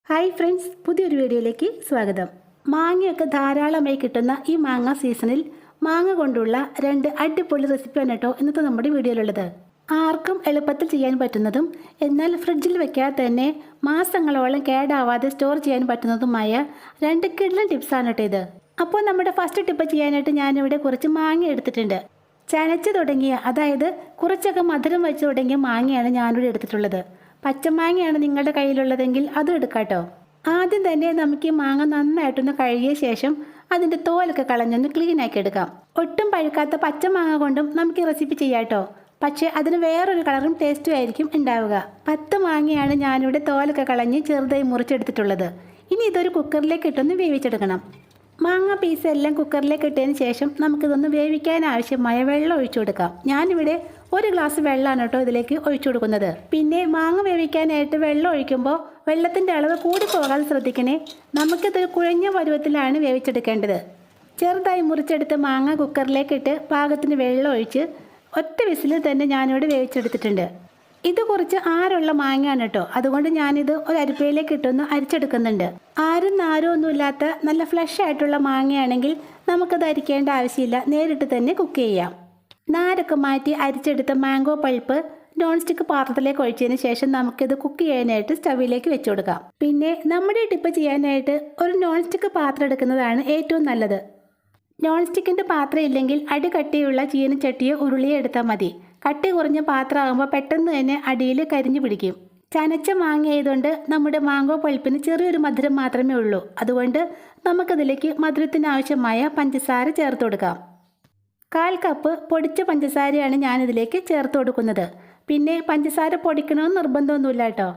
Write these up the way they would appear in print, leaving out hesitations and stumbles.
Hi friends, പുതിയൊരു വീഡിയോയിലേക്ക് സ്വാഗതം. മാങ്ങയൊക്കെ ധാരാളമായി കിട്ടുന്ന ഈ മാങ്ങ സീസണിൽ മാങ്ങ കൊണ്ടുള്ള രണ്ട് അടിപൊളി റെസിപ്പിയാണ് കേട്ടോ ഇന്നത്തെ നമ്മുടെ വീഡിയോയിലുള്ളത്. ആർക്കും എളുപ്പത്തിൽ ചെയ്യാൻ പറ്റുന്നതും എന്നാൽ ഫ്രിഡ്ജിൽ വെക്കാതെ തന്നെ മാസങ്ങളോളം കേടാവാതെ സ്റ്റോർ ചെയ്യാൻ പറ്റുന്നതുമായ രണ്ട് കിഡ്ലൻ ടിപ്സാണ് കേട്ടോ ഇത്. അപ്പോൾ നമ്മുടെ ഫസ്റ്റ് ടിപ്പ് ചെയ്യാനായിട്ട് ഞാനിവിടെ കുറച്ച് മാങ്ങ എടുത്തിട്ടുണ്ട്. ചനച്ച് തുടങ്ങിയ, അതായത് കുറച്ചൊക്കെ മധുരം വെച്ച് തുടങ്ങിയ മാങ്ങയാണ് ഞാനിവിടെ എടുത്തിട്ടുള്ളത്. പച്ചമാങ്ങയാണ് നിങ്ങളുടെ കയ്യിലുള്ളതെങ്കിൽ അതും എടുക്കാട്ടോ. ആദ്യം തന്നെ നമുക്ക് ഈ മാങ്ങ നന്നായിട്ടൊന്ന് കഴുകിയ ശേഷം അതിൻ്റെ തോലൊക്കെ കളഞ്ഞൊന്ന് ക്ലീൻ ആക്കി എടുക്കാം. ഒട്ടും പഴുക്കാത്ത പച്ചമാങ്ങ കൊണ്ടും നമുക്ക് ഈ റെസിപ്പി ചെയ്യാട്ടോ. പക്ഷേ അതിന് വേറൊരു കളറും ടേസ്റ്റും ആയിരിക്കും ഉണ്ടാവുക. 10 മാങ്ങയാണ് ഞാനിവിടെ തോലൊക്കെ കളഞ്ഞ് ചെറുതായി മുറിച്ചെടുത്തിട്ടുള്ളത്. ഇനി ഇതൊരു കുക്കറിലേക്ക് ഇട്ടൊന്ന് വേവിച്ചെടുക്കണം. മാങ്ങ പീസ് എല്ലാം കുക്കറിലേക്ക് ഇട്ടതിന് ശേഷം നമുക്കിതൊന്ന് വേവിക്കാൻ ആവശ്യമായ വെള്ളം ഒഴിച്ചു കൊടുക്കാം. ഞാനിവിടെ 1 ഗ്ലാസ് വെള്ളമാണ് കേട്ടോ ഇതിലേക്ക് ഒഴിച്ചു കൊടുക്കുന്നത്. പിന്നെ മാങ്ങ വേവിക്കാനായിട്ട് വെള്ളം ഒഴിക്കുമ്പോൾ വെള്ളത്തിൻ്റെ അളവ് കൂടി പോകാതെ ശ്രദ്ധിക്കണേ. നമുക്കിത് കുഴഞ്ഞ പരുവത്തിലാണ് വേവിച്ചെടുക്കേണ്ടത്. ചെറുതായി മുറിച്ചെടുത്ത് മാങ്ങ കുക്കറിലേക്ക് ഇട്ട് പാകത്തിന് വെള്ളം ഒഴിച്ച് ഒറ്റ വിസിലിൽ തന്നെ ഞാനിവിടെ വേവിച്ചെടുത്തിട്ടുണ്ട്. ഇത് കുറച്ച് ആരുള്ള മാങ്ങയാണ് കേട്ടോ, അതുകൊണ്ട് ഞാനിത് ഒരു അരിപ്പയിലേക്ക് ഇട്ടൊന്ന് അരിച്ചെടുക്കുന്നുണ്ട്. ആരും നാരും ഒന്നുമില്ലാത്ത നല്ല ഫ്ലഷ് ആയിട്ടുള്ള മാങ്ങയാണെങ്കിൽ നമുക്കത് അരിക്കേണ്ട ആവശ്യമില്ല, നേരിട്ട് തന്നെ കുക്ക് ചെയ്യാം. നാരൊക്കെ മാറ്റി അരിച്ചെടുത്ത മാംഗോ പൾപ്പ് നോൺ സ്റ്റിക്ക് പാത്രത്തിലേക്ക് ഒഴിച്ചതിന് ശേഷം നമുക്കിത് കുക്ക് ചെയ്യാനായിട്ട് സ്റ്റവിലേക്ക് വെച്ചു കൊടുക്കാം. പിന്നെ നമ്മുടെ ടിപ്പ് ചെയ്യാനായിട്ട് ഒരു നോൺ സ്റ്റിക്ക് പാത്രം എടുക്കുന്നതാണ് ഏറ്റവും നല്ലത്. നോൺ സ്റ്റിക്കിൻ്റെ പാത്രം ഇല്ലെങ്കിൽ അടി കട്ടിയുള്ള ചീനച്ചട്ടിയോ ഉരുളിയോ എടുത്താൽ മതി. കട്ടി കുറഞ്ഞ പാത്രമാകുമ്പോൾ പെട്ടെന്ന് തന്നെ അടിയിൽ കരിഞ്ഞു പിടിക്കും. ചനച്ച മാങ്ങ ആയതുകൊണ്ട് നമ്മുടെ മാംഗോ പൾപ്പിന് ചെറിയൊരു മധുരം മാത്രമേ ഉള്ളൂ. അതുകൊണ്ട് നമുക്കതിലേക്ക് മധുരത്തിന് ആവശ്യമായ പഞ്ചസാര ചേർത്ത് കൊടുക്കാം. 1/4 കപ്പ് പൊടിച്ച പഞ്ചസാരയാണ് ഞാനിതിലേക്ക് ചേർത്ത് കൊടുക്കുന്നത്. പിന്നെ പഞ്ചസാര പൊടിക്കണമെന്ന് നിർബന്ധമൊന്നുമില്ല കേട്ടോ.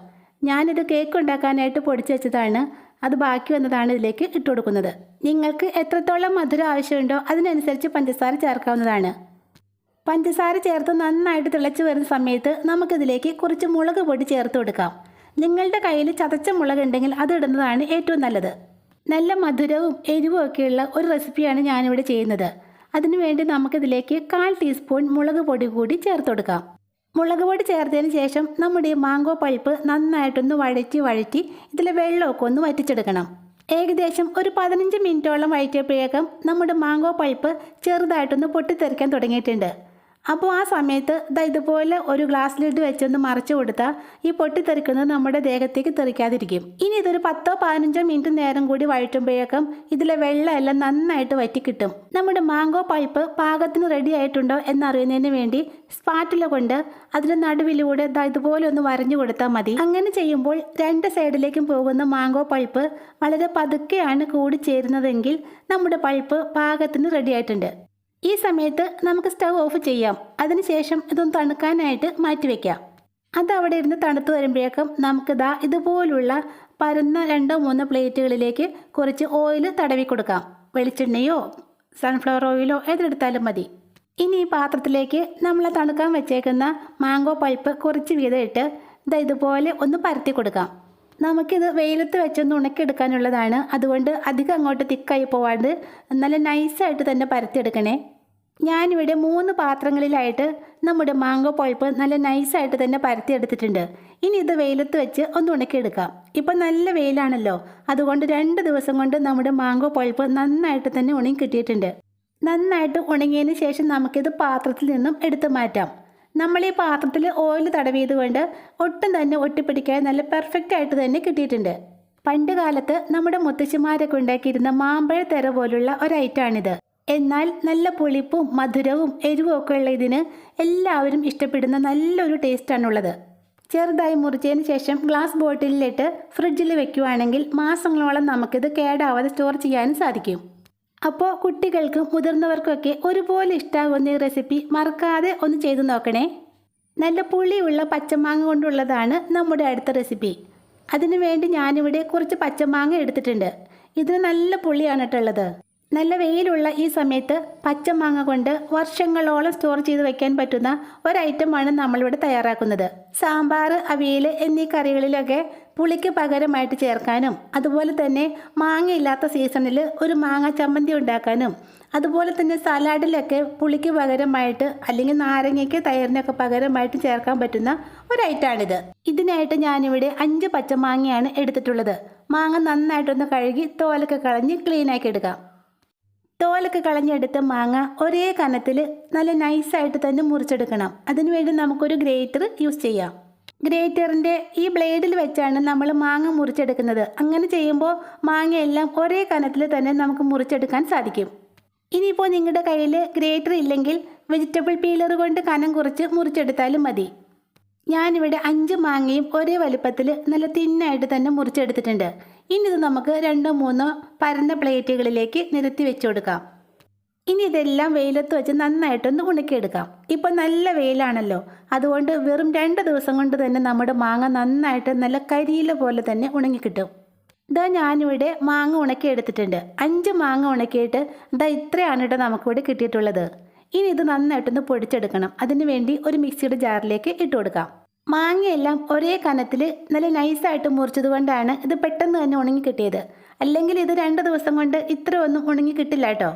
ഞാനിത് കേക്ക് ഉണ്ടാക്കാനായിട്ട് പൊടിച്ച് വെച്ചതാണ്. അത് ബാക്കി വന്നതാണ് ഇതിലേക്ക് ഇട്ട് കൊടുക്കുന്നത്. നിങ്ങൾക്ക് എത്രത്തോളം മധുരം ആവശ്യമുണ്ടോ അതിനനുസരിച്ച് പഞ്ചസാര ചേർക്കാവുന്നതാണ്. പഞ്ചസാര ചേർത്ത് നന്നായിട്ട് തിളച്ച് വരുന്ന സമയത്ത് നമുക്കിതിലേക്ക് കുറച്ച് മുളക് പൊടി ചേർത്ത് കൊടുക്കാം. നിങ്ങളുടെ കയ്യിൽ ചതച്ച മുളക് ഉണ്ടെങ്കിൽ അത് ഇടുന്നതാണ് ഏറ്റവും നല്ലത്. നല്ല മധുരവും എരിവും ഒക്കെയുള്ള ഒരു റെസിപ്പിയാണ് ഞാനിവിടെ ചെയ്യുന്നത്. അതിനുവേണ്ടി നമുക്കിതിലേക്ക് 1/4 ടീസ്പൂൺ മുളക് പൊടി കൂടി ചേർത്ത് കൊടുക്കാം. മുളക് പൊടി ചേർത്തതിന് ശേഷം നമ്മുടെ ഈ മാംഗോ പൾപ്പ് നന്നായിട്ടൊന്ന് വഴറ്റി ഇതിലെ വെള്ളമൊക്കെ ഒന്ന് വറ്റിച്ചെടുക്കണം. ഏകദേശം ഒരു 15 മിനിറ്റോളം വഴറ്റിയപ്പോഴേക്കും നമ്മുടെ മാംഗോ പൾപ്പ് ചെറുതായിട്ടൊന്ന് പൊട്ടിത്തെറിക്കാൻ തുടങ്ങിയിട്ടുണ്ട്. അപ്പോൾ ആ സമയത്ത് ഇതുപോലെ ഒരു ഗ്ലാസ് ലിഡ് വെച്ചൊന്ന് മറിച്ച് കൊടുത്താൽ ഈ പൊട്ടിത്തെറിക്കുന്നത് നമ്മുടെ ദേഹത്തേക്ക് തെറിക്കാതിരിക്കും. ഇനി ഇതൊരു 10-15 മിനിറ്റ് നേരം കൂടി വഴറ്റുമ്പോഴേക്കും ഇതിലെ വെള്ളമെല്ലാം നന്നായിട്ട് വറ്റിക്കിട്ടും. നമ്മുടെ മാംഗോ പൾപ്പ് പാകത്തിന് റെഡി ആയിട്ടുണ്ടോ എന്നറിയുന്നതിന് വേണ്ടി സ്പാറ്റില കൊണ്ട് അതിൻ്റെ നടുവിലൂടെ ഇതുപോലെ ഒന്ന് വരഞ്ഞു കൊടുത്താൽ മതി. അങ്ങനെ ചെയ്യുമ്പോൾ 2 സൈഡിലേക്കും പോകുന്ന മാംഗോ പൾപ്പ് വളരെ പതുക്കെയാണ് കൂടി ചേരുന്നതെങ്കിൽ നമ്മുടെ പൾപ്പ് പാകത്തിന് റെഡി ആയിട്ടുണ്ട്. ഈ സമയത്ത് നമുക്ക് സ്റ്റവ് ഓഫ് ചെയ്യാം. അതിനുശേഷം ഇതൊന്ന് തണുക്കാനായിട്ട് മാറ്റി വയ്ക്കാം. അത് അവിടെ ഇരുന്ന് തണുത്ത് വരുമ്പോഴേക്കും നമുക്കിതാ ഇതുപോലുള്ള പരന്ന 2-3 പ്ലേറ്റുകളിലേക്ക് കുറച്ച് ഓയിൽ തടവി കൊടുക്കാം. വെളിച്ചെണ്ണയോ സൺഫ്ലവർ ഓയിലോ ഏതെടുത്താലും മതി. ഇനി ഈ പാത്രത്തിലേക്ക് നമ്മൾ തണുക്കാൻ വെച്ചേക്കുന്ന മാംഗോ പൾപ്പ് കുറച്ച് വീതം ഇട്ട് ഇതുപോലെ ഒന്ന് പരത്തി കൊടുക്കാം. നമുക്കിത് വെയിലത്ത് വെച്ചൊന്ന് ഉണക്കിയെടുക്കാനുള്ളതാണ്. അതുകൊണ്ട് അധികം അങ്ങോട്ട് തിക്കായി പോവാണ്ട് നല്ല നൈസായിട്ട് തന്നെ പരത്തിയെടുക്കണേ. ഞാനിവിടെ 3 പാത്രങ്ങളിലായിട്ട് നമ്മുടെ മാംഗോ പൾപ്പ് നല്ല നൈസായിട്ട് തന്നെ പരത്തിയെടുത്തിട്ടുണ്ട്. ഇനി ഇത് വെയിലത്ത് വെച്ച് ഒന്ന് ഉണക്കിയെടുക്കാം. ഇപ്പം നല്ല വെയിലാണല്ലോ, അതുകൊണ്ട് 2 ദിവസം കൊണ്ട് നമ്മുടെ മാംഗോ പൾപ്പ് നന്നായിട്ട് തന്നെ ഉണങ്ങി കിട്ടിയിട്ടുണ്ട്. നന്നായിട്ട് ഉണങ്ങിയതിന് ശേഷം നമുക്കിത് പാത്രത്തിൽ നിന്നും എടുത്തു മാറ്റാം. നമ്മൾ ഈ പാത്രത്തിൽ ഓയിൽ തടവിയത് കൊണ്ട് ഒട്ടും തന്നെ ഒട്ടിപ്പിടിക്കാൻ നല്ല പെർഫെക്റ്റ് ആയിട്ട് തന്നെ കിട്ടിയിട്ടുണ്ട്. പണ്ട് കാലത്ത് നമ്മുടെ മുത്തശ്ശിമാരൊക്കെ ഉണ്ടാക്കിയിരുന്ന മാമ്പഴ തെര പോലുള്ള ഒരു ഐറ്റമാണിത്. എന്നാൽ നല്ല പുളിപ്പും മധുരവും എരിവും ഒക്കെ ഉള്ള ഇതിന് എല്ലാവരും ഇഷ്ടപ്പെടുന്ന നല്ലൊരു ടേസ്റ്റാണുള്ളത്. ചെറുതായി മുറിച്ചതിന് ശേഷം ഗ്ലാസ് ബോട്ടിലിലിട്ട് ഫ്രിഡ്ജിൽ വെക്കുകയാണെങ്കിൽ മാസങ്ങളോളം നമുക്കിത് കേടാവാതെ സ്റ്റോർ ചെയ്യാനും സാധിക്കും. അപ്പോൾ കുട്ടികൾക്കും മുതിർന്നവർക്കൊക്കെ ഒരുപോലെ ഇഷ്ടമാകുന്ന ഈ റെസിപ്പി മറക്കാതെ ഒന്ന് ചെയ്തു നോക്കണേ. നല്ല പുളിയുള്ള പച്ചമാങ്ങ കൊണ്ടുള്ളതാണ് നമ്മുടെ അടുത്ത റെസിപ്പി. അതിനു വേണ്ടി ഞാനിവിടെ കുറച്ച് പച്ചമാങ്ങ എടുത്തിട്ടുണ്ട്. ഇതിന് നല്ല പുളിയാണ് കേട്ടുള്ളത്. നല്ല വെയിലുള്ള ഈ സമയത്ത് പച്ചമാങ്ങ കൊണ്ട് വർഷങ്ങളോളം സ്റ്റോർ ചെയ്ത് വെക്കാൻ പറ്റുന്ന ഒരു ഐറ്റമാണ് നമ്മളിവിടെ തയ്യാറാക്കുന്നത്. സാമ്പാർ, അവിയൽ എന്നീ കറികളിലൊക്കെ പുളിക്ക് പകരമായിട്ട് ചേർക്കാനും, അതുപോലെ തന്നെ മാങ്ങയില്ലാത്ത സീസണിൽ ഒരു മാങ്ങ ചമ്മന്തി ഉണ്ടാക്കാനും, അതുപോലെ തന്നെ സലാഡിലൊക്കെ പുളിക്ക് പകരമായിട്ട് അല്ലെങ്കിൽ നാരങ്ങയ്ക്ക് തൈരിനൊക്കെ പകരമായിട്ട് ചേർക്കാൻ പറ്റുന്ന ഒരു ഐറ്റമാണിത്. ഇതിനായിട്ട് ഞാനിവിടെ 5 പച്ചമാങ്ങയാണ് എടുത്തിട്ടുള്ളത്. മാങ്ങ നന്നായിട്ടൊന്ന് കഴുകി തോലൊക്കെ കളഞ്ഞ് ക്ലീനാക്കി എടുക്കാം. തോലൊക്കെ കളഞ്ഞെടുത്ത മാങ്ങ ഒരേ കനത്തിൽ നല്ല നൈസായിട്ട് തന്നെ മുറിച്ചെടുക്കണം. അതിനുവേണ്ടി നമുക്കൊരു ഗ്രേറ്റർ യൂസ് ചെയ്യാം. ഗ്രേറ്ററിൻ്റെ ഈ ബ്ലേഡിൽ വെച്ചാണ് നമ്മൾ മാങ്ങ മുറിച്ചെടുക്കുന്നത്. അങ്ങനെ ചെയ്യുമ്പോൾ മാങ്ങയെല്ലാം ഒരേ കനത്തിൽ തന്നെ നമുക്ക് മുറിച്ചെടുക്കാൻ സാധിക്കും. ഇനിയിപ്പോൾ നിങ്ങളുടെ കയ്യിൽ ഗ്രേറ്റർ ഇല്ലെങ്കിൽ വെജിറ്റബിൾ പീലർ കൊണ്ട് കനം കുറച്ച് മുറിച്ചെടുത്താലും മതി. ഞാനിവിടെ 5 മാങ്ങയും ഒരേ വലുപ്പത്തിൽ നല്ല തിന്നായിട്ട് തന്നെ മുറിച്ചെടുത്തിട്ടുണ്ട്. ഇനി ഇത് നമുക്ക് 2-3 പരന്ന പ്ലേറ്റുകളിലേക്ക് നിരത്തി വെച്ച് കൊടുക്കാം. ഇനി ഇതെല്ലാം വെയിലത്ത് വെച്ച് നന്നായിട്ടൊന്ന് ഉണക്കിയെടുക്കാം. ഇപ്പോൾ നല്ല വെയിലാണല്ലോ, അതുകൊണ്ട് വെറും 2 ദിവസം കൊണ്ട് തന്നെ നമ്മുടെ മാങ്ങ നന്നായിട്ട് നല്ല കരിയില പോലെ തന്നെ ഉണങ്ങിക്കിട്ടും. ഇതാ ഞാനിവിടെ മാങ്ങ ഉണക്കിയെടുത്തിട്ടുണ്ട്. 5 മാങ്ങ ഉണക്കിയിട്ട് ഇതാ ഇത്രയാണ് കേട്ടോ നമുക്കിവിടെ കിട്ടിയിട്ടുള്ളത്. ഇനി ഇത് നന്നായിട്ടൊന്ന് പൊടിച്ചെടുക്കണം. അതിനു വേണ്ടി ഒരു മിക്സിയുടെ ജാറിലേക്ക് ഇട്ട് കൊടുക്കാം. മാങ്ങയെല്ലാം ഒരേ കനത്തിൽ നല്ല നൈസായിട്ട് മുറിച്ചത് കൊണ്ടാണ് ഇത് പെട്ടെന്ന് തന്നെ ഉണങ്ങി കിട്ടിയത്. അല്ലെങ്കിൽ ഇത് 2 ദിവസം കൊണ്ട് ഇത്രയൊന്നും ഉണങ്ങി കിട്ടില്ല കേട്ടോ.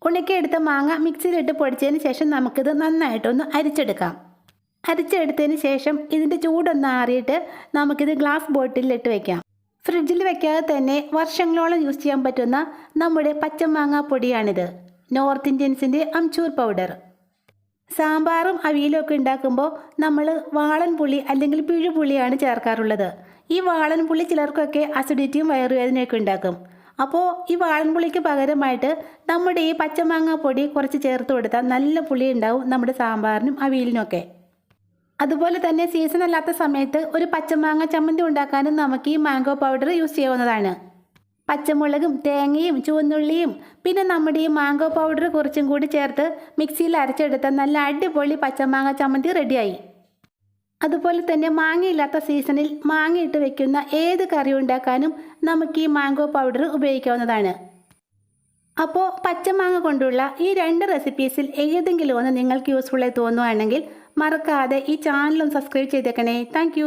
ഉണക്കിയെടുത്ത മാങ്ങ മിക്സിയിലിട്ട് പൊടിച്ചതിന് ശേഷം നമുക്കിത് നന്നായിട്ടൊന്ന് അരിച്ചെടുക്കാം. അരിച്ചെടുത്തതിന് ശേഷം ഇതിൻ്റെ ചൂടൊന്ന് ആറിയിട്ട് നമുക്കിത് ഗ്ലാസ് ബോട്ടിലിട്ട് വയ്ക്കാം. ഫ്രിഡ്ജിൽ വെക്കാതെ തന്നെ വർഷങ്ങളോളം യൂസ് ചെയ്യാൻ പറ്റുന്ന നമ്മുടെ പച്ചമാങ്ങ പൊടിയാണിത്. North ഇന്ത്യൻസിൻ്റെ amchur powder. സാമ്പാറും അവിയലും ഒക്കെ ഉണ്ടാക്കുമ്പോൾ നമ്മൾ വാളൻ പുളി അല്ലെങ്കിൽ പിഴുപുളിയാണ് ചേർക്കാറുള്ളത്. ഈ വാളൻ പുളി ചിലർക്കൊക്കെ അസിഡിറ്റിയും വയറുവേദനയൊക്കെ ഉണ്ടാക്കും. അപ്പോൾ ഈ വാളൻ പുളിക്ക് പകരമായിട്ട് നമ്മുടെ ഈ പച്ചമാങ്ങ പൊടി കുറച്ച് ചേർത്ത് കൊടുത്താൽ നല്ല പുളി ഉണ്ടാവും നമ്മുടെ സാമ്പാറിനും അവിയലിനുമൊക്കെ. അതുപോലെ തന്നെ സീസൺ അല്ലാത്ത സമയത്ത് ഒരു പച്ചമാങ്ങ ചമ്മന്തി ഉണ്ടാക്കാനും നമുക്ക് ഈ മാംഗോ പൗഡർ യൂസ് ചെയ്യാവുന്നതാണ്. പച്ചമുളകും തേങ്ങയും ചുവന്നുള്ളിയും പിന്നെ നമ്മുടെ ഈ മാംഗോ പൗഡർ കുറച്ചും കൂടി ചേർത്ത് മിക്സിയിൽ അരച്ചെടുത്ത നല്ല അടിപൊളി പച്ചമാങ്ങ ചമ്മന്തി റെഡിയായി. അതുപോലെ തന്നെ മാങ്ങയില്ലാത്ത സീസണിൽ മാങ്ങയിട്ട് വെക്കുന്ന ഏത് കറി ഉണ്ടാക്കാനും നമുക്ക് ഈ മാംഗോ പൗഡർ ഉപയോഗിക്കാവുന്നതാണ്. അപ്പോൾ പച്ചമാങ്ങ കൊണ്ടുള്ള ഈ 2 റെസിപ്പീസിൽ ഏതെങ്കിലും ഒന്ന് നിങ്ങൾക്ക് യൂസ്ഫുള്ളായി തോന്നുകയാണെങ്കിൽ മറക്കാതെ ഈ ചാനലും സബ്സ്ക്രൈബ് ചെയ്തേക്കണേ. താങ്ക്